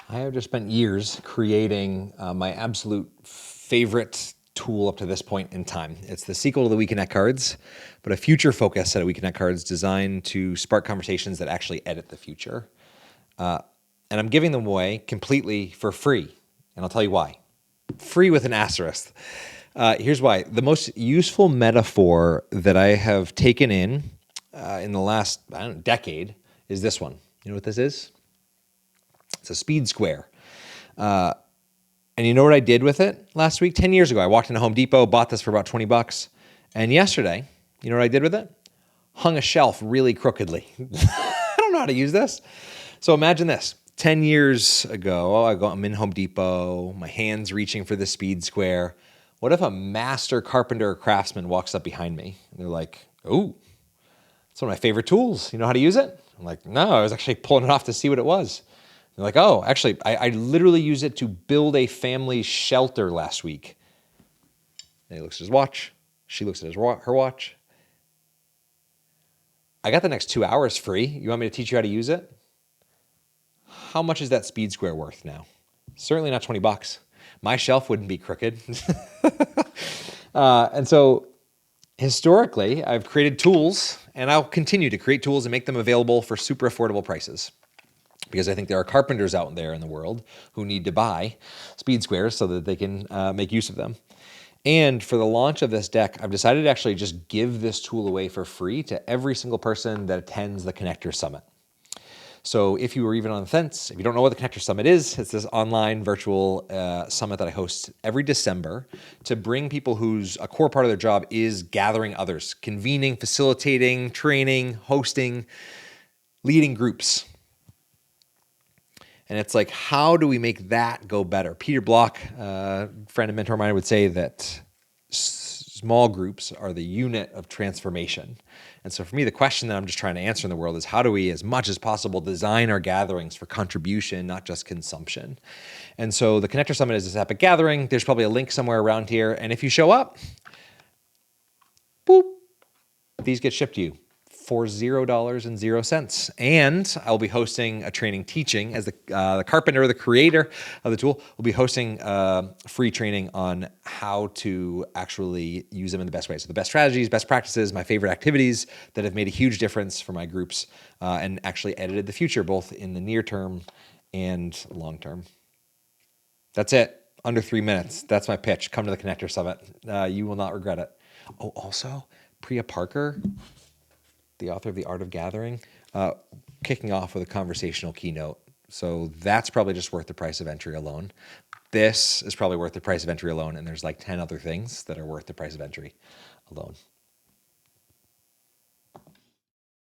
I have just spent years creating my absolute favorite tool up to this point in time. It's the sequel to the We Connect cards, but a future-focused set of We Connect cards designed to spark conversations that actually edit the future. And I'm giving them away completely for free, and I'll tell you why. Free with an asterisk. Here's why. The most useful metaphor that I have taken in the last decade is this one. You know what this is? It's a speed square. And you know what I did with it last week? 10 years ago, I walked into Home Depot, bought this for about 20 bucks. And yesterday, you know what I did with it? Hung a shelf really crookedly. I don't know how to use this. So imagine this. 10 years ago, I'm in Home Depot, my hand's reaching for the speed square. What if a master carpenter or craftsman walks up behind me? And they're like, "Ooh, it's one of my favorite tools. You know how to use it?" I'm like, "No, I was actually pulling it off to see what it was." They're like, "Oh, actually, I literally used it to build a family shelter last week." And he looks at his watch. She looks at her watch. "I got the next 2 hours free. You want me to teach you how to use it?" How much is that speed square worth now? Certainly not 20 bucks. My shelf wouldn't be crooked. And so historically, I've created tools, and I'll continue to create tools and make them available for super affordable prices, because I think there are carpenters out there in the world who need to buy speed squares so that they can make use of them. And for the launch of this deck, I've decided to actually just give this tool away for free to every single person that attends the Connector Summit. So if you were even on the fence, if you don't know what the Connector Summit is, it's this online virtual summit that I host every December to bring people whose a core part of their job is gathering others, convening, facilitating, training, hosting, leading groups. And it's like, how do we make that go better? Peter Block, a friend and mentor of mine, would say that small groups are the unit of transformation. And so for me, the question that I'm just trying to answer in the world is, how do we, as much as possible, design our gatherings for contribution, not just consumption? And so the Connector Summit is this epic gathering. There's probably a link somewhere around here. And if you show up, boop, these get shipped to you for $0. And I'll be hosting a training teaching as the carpenter, the creator of the tool, will be hosting free training on how to actually use them in the best way. So the best strategies, best practices, my favorite activities that have made a huge difference for my groups and actually edited the future, both in the near term and long term. That's it. Under 3 minutes. That's my pitch. Come to the Connector Summit. You will not regret it. Oh, also, Priya Parker, the author of The Art of Gathering, kicking off with a conversational keynote. So that's probably just worth the price of entry alone. This is probably worth the price of entry alone, and there's like 10 other things that are worth the price of entry alone.